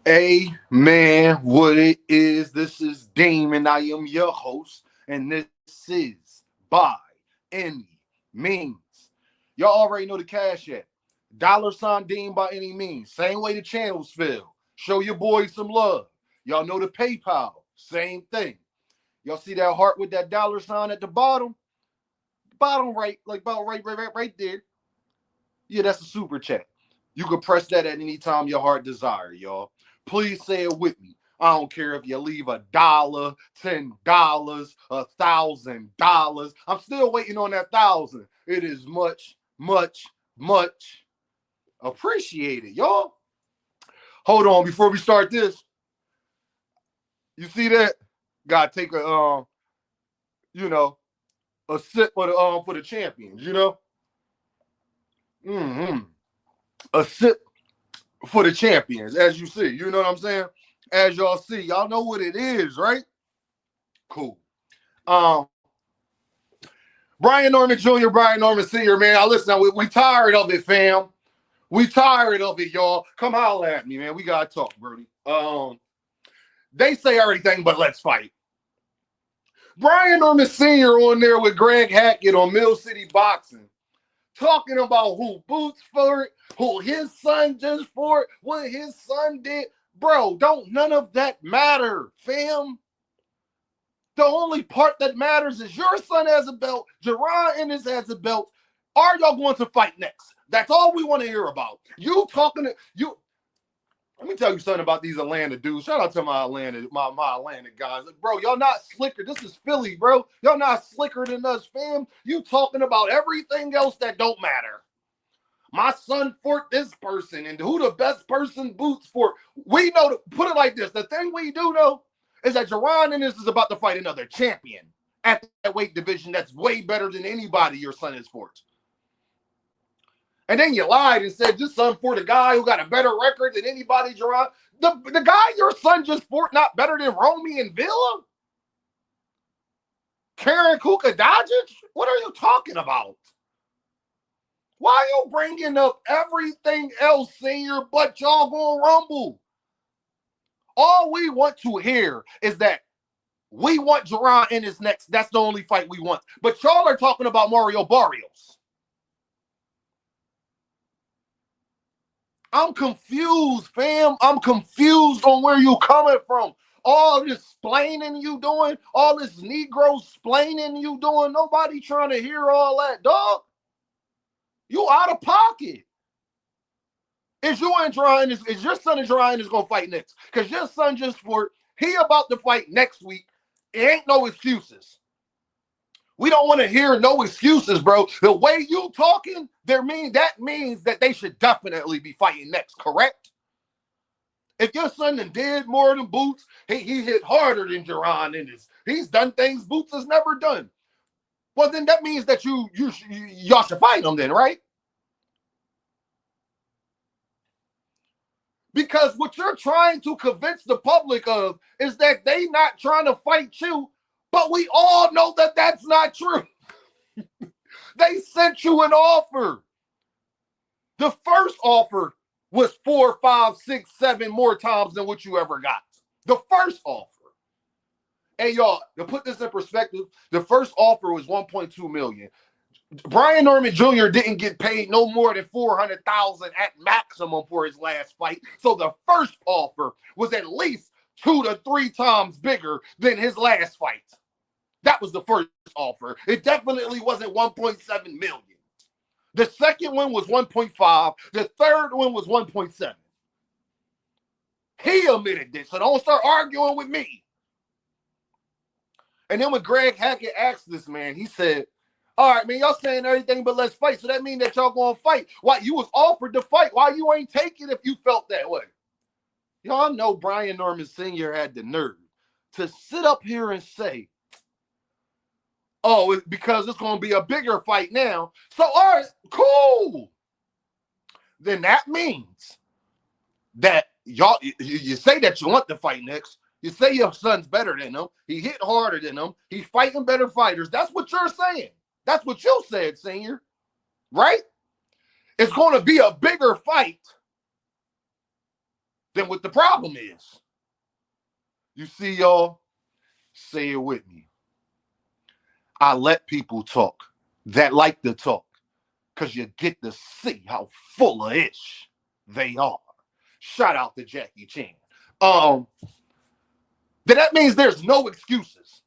Hey man, what it is? This is Dame, and I am your host, and this is By Any Means. Y'all already know the cash app. $ Dean by any means. Same way the channels feel. Show your boys some love. Y'all know the PayPal. Same thing. Y'all see that heart with that $ at the bottom? Bottom right, like about right there. Yeah, that's a super chat. You can press that at any time your heart desire, y'all. Please say it with me. I don't care if you leave $1, $10, $1,000. I'm still waiting on that 1,000. It is much, much, much appreciated, y'all. Hold on, before we start this, you see that? Gotta take you know, a sip for the champions, you know. A sip for the champions, as you see. You know what I'm saying? As y'all see, y'all know what it is, right? Cool. Um, Brian Norman Jr., Brian Norman Sr., man. Listen, we tired of it, fam. We tired of it, y'all. Come holler at me, man. We gotta talk, Brody. They say everything, but let's fight. Brian Norman Sr. on there with Greg Hackett on Mill City Boxing, talking about who boots for it, who his son just for it, what his son did. Bro, don't none of that matter, fam. The only part that matters is your son has a belt, Jaronennis has a belt. Are y'all going to fight next? That's all we want to hear about. You talking to you. Let me tell you something about these Atlanta dudes. Shout out to my Atlanta guys. Like, bro, y'all not slicker. This is Philly, bro. Y'all not slicker than us, fam. You talking about everything else that don't matter. My son fought this person, and who the best person boots for. We know, put it like this. The thing we do know is that Jaronennis is about to fight another champion at that weight division that's way better than anybody your son has fought. And then you lied and said your son fought a guy who got a better record than anybody, Jaron. The guy your son just fought not better than Romy and Villa? Karen Kukadajic? What are you talking about? Why are you bringing up everything else, Senior, but y'all gonna rumble? All we want to hear is that we want Jaronennis next. That's the only fight we want. But y'all are talking about Mario Barrios. I'm confused, fam. I'm confused on where you coming from. All this splaining you doing, all this Negro splaining you doing, nobody trying to hear all that, dog. You out of pocket. Is your son and Jaronennis gonna fight next? Because your son just fought. He about to fight next week. It ain't no excuses. We don't want to hear no excuses, bro. The way you talking, that means that they should definitely be fighting next, correct? If your son did more than Boots, he hit harder than Jaronennis. He's done things Boots has never done. Well, then that means that y'all should fight him then, right? Because what you're trying to convince the public of is that they not trying to fight you, but we all know that that's not true. They sent you an offer. The first offer was 4, 5, 6, 7 more times than what you ever got. The first offer. Hey, y'all, to put this in perspective, the first offer was $1.2 million. Brian Norman Jr. didn't get paid no more than $400,000 at maximum for his last fight. So the first offer was at least 2 to 3 times bigger than his last fight. That was the first offer. It definitely wasn't 1.7 million. The second one was 1.5. The third one was 1.7. He admitted this, so don't start arguing with me. And then when Greg Hackett asked this man, he said, all right, man, y'all saying everything but let's fight. So that means that y'all gonna fight. Why you was offered to fight? Why you ain't take it if you felt that way? Y'all know Brian Norman Sr. had the nerve to sit up here and say, oh, it's because it's gonna be a bigger fight now. So all right, cool. Then that means that y'all you say that you want to fight next. You say your son's better than him. He hit harder than him. He's fighting better fighters. That's what you're saying. That's what you said, Senior. Right? It's going to be a bigger fight then what the problem is. You see, y'all, say it with me. I let people talk that like to talk because you get to see how full of ish they are. Shout out to Jackie Chan. Then that means there's no excuses.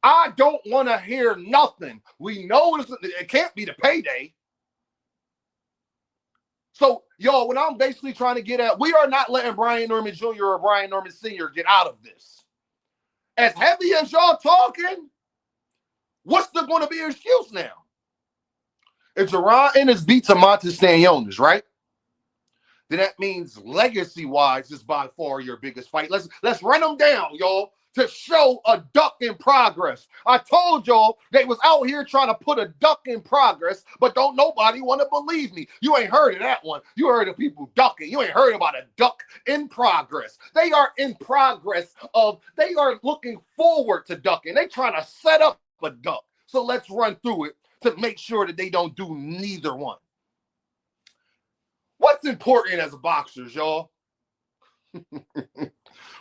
I don't want to hear nothing. We know it can't be the payday. So, y'all, what I'm basically trying to get at, we are not letting Brian Norman Jr. or Brian Norman Sr. get out of this. As heavy as y'all talking, what's going to be an excuse now? If Jaronennis beats Amantis Stanionis, right? Then that means legacy-wise, is by far your biggest fight. Let's run them down, y'all, to show a duck in progress. I told y'all they was out here trying to put a duck in progress, but don't nobody want to believe me. You ain't heard of that one. You heard of people ducking. You ain't heard about a duck in progress. They are in progress of, they are looking forward to ducking. They trying to set up a duck. So let's run through it to make sure that they don't do neither one. What's important as boxers, y'all?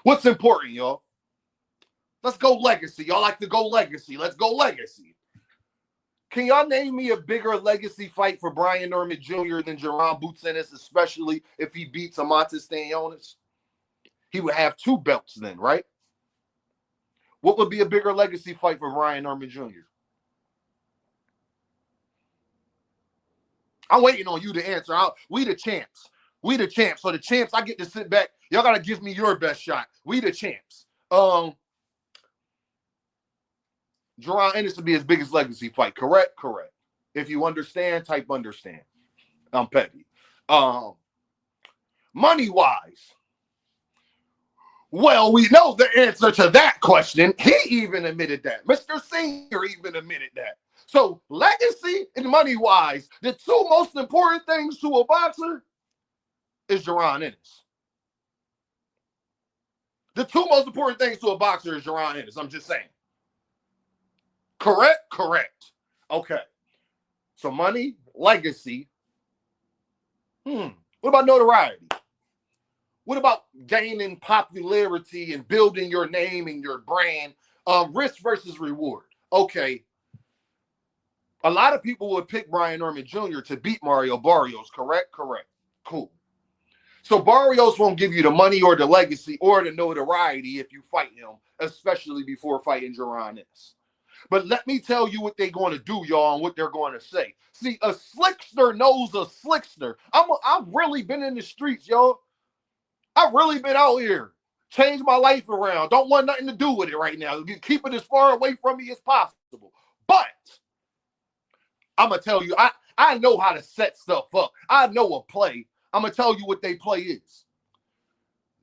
What's important, y'all? Let's go legacy. Y'all like to go legacy. Let's go legacy. Can y'all name me a bigger legacy fight for Brian Norman Jr. than Jaron Boots Ennis, especially if he beats Amantis Stanionis? He would have 2 belts then, right? What would be a bigger legacy fight for Brian Norman Jr.? I'm waiting on you to answer. We the champs. We the champs. So the champs, I get to sit back. Y'all got to give me your best shot. We the champs. Jaronennis would be his biggest legacy fight. Correct? Correct. If you understand, type understand. I'm petty. Money-wise, well, we know the answer to that question. He even admitted that. Mr. Senior even admitted that. So legacy and money-wise, the 2 most important things to a boxer is Jaronennis. The 2 most important things to a boxer is Jaronennis. I'm just saying. Correct? Correct. Okay. So money, legacy. What about notoriety? What about gaining popularity and building your name and your brand? Risk versus reward. Okay. A lot of people would pick Brian Norman Jr. to beat Mario Barrios. Correct? Correct. Cool. So Barrios won't give you the money or the legacy or the notoriety if you fight him, especially before fighting Jaronennis. But let me tell you what they're going to do, y'all, and what they're going to say. See, a slickster knows a slickster. I've really been in the streets, y'all. I've really been out here. Changed my life around. Don't want nothing to do with it right now. Keep it as far away from me as possible. But I'm going to tell you, I know how to set stuff up. I know a play. I'm going to tell you what they play is.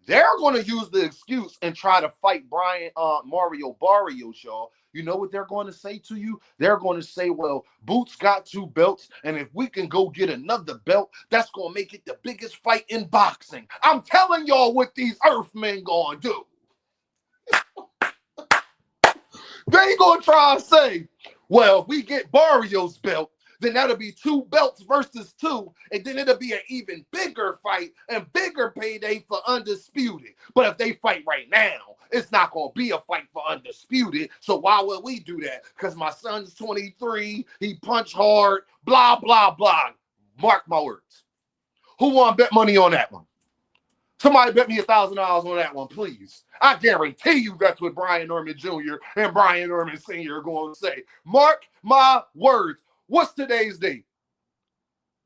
They're going to use the excuse and try to fight Mario Barrios, y'all. You know what they're going to say to you? They're going to say, well, Boots got 2 belts, and if we can go get another belt, that's going to make it the biggest fight in boxing. I'm telling y'all what these Earthmen going to do. They going to try and say, well, if we get Barrios' belt, then that'll be 2 belts versus 2, and then it'll be an even bigger fight and bigger payday for Undisputed. But if they fight right now, it's not going to be a fight for Undisputed. So why would we do that? Because my son's 23, he punch hard, blah, blah, blah. Mark my words. Who want to bet money on that one? Somebody bet me $1,000 on that one, please. I guarantee you that's what Brian Norman Jr. and Brian Norman Sr. are going to say. Mark my words. What's today's date?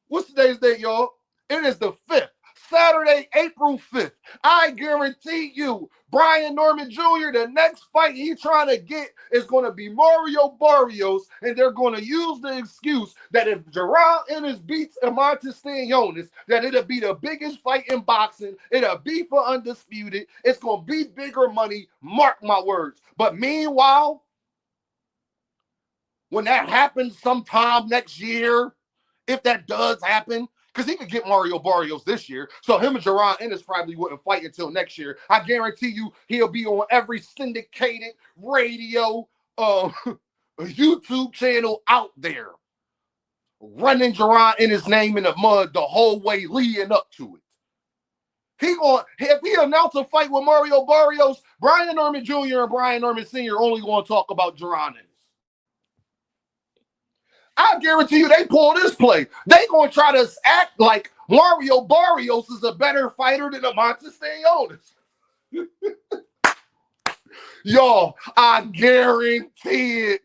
What's today's date, y'all? It is the 5th. Saturday, April 5th. I guarantee you, Brian Norman Jr., the next fight he's trying to get is going to be Mario Barrios, and they're going to use the excuse that if Jaronennis beats Amantis Stanionis, that it'll be the biggest fight in boxing. It'll be for Undisputed. It's going to be bigger money. Mark my words. But meanwhile, when that happens sometime next year, if that does happen, because he could get Mario Barrios this year, so him and Jaronennis probably wouldn't fight until next year. I guarantee you he'll be on every syndicated radio, YouTube channel out there, running Jaronennis' name in the mud the whole way leading up to it. If he announce a fight with Mario Barrios, Brian Norman Jr. and Brian Norman Sr. only going to talk about jaronennis. I guarantee you they pull this play. They going to try to act like Mario Barrios is a better fighter than Montes Stenhones. Y'all, I guarantee it.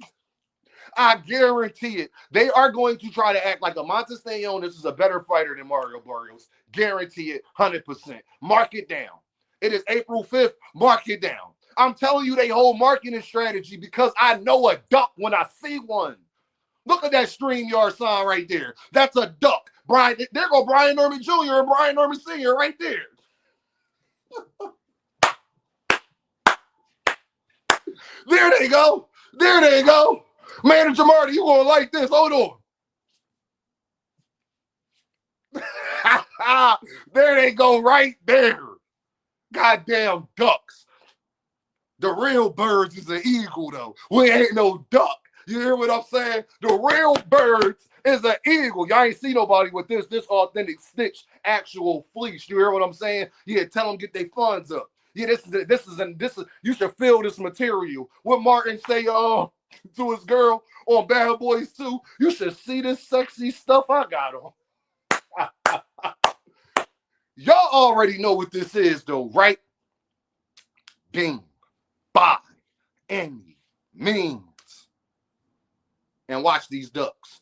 I guarantee it. They are going to try to act like Montes Stenhones is a better fighter than Mario Barrios. Guarantee it, 100%. Mark it down. It is April 5th. Mark it down. I'm telling you they whole marketing strategy because I know a duck when I see one. Look at that StreamYard sign right there. That's a duck. There go Brian Norman Jr. and Brian Norman Sr. right there. There they go. There they go. Manager Marty, you gonna like this. Hold on. There they go right there. Goddamn ducks. The real birds is an eagle, though. We ain't no duck. You hear what I'm saying? The real birds is an eagle. Y'all ain't see nobody with this authentic stitch actual fleece. You hear what I'm saying? Yeah, tell them get their funds up. Yeah, this is you should feel this material. What Martin say to his girl on Bad Boys 2, you should see this sexy stuff I got on. Y'all already know what this is though, right? Bing, buy any means. And watch these ducks.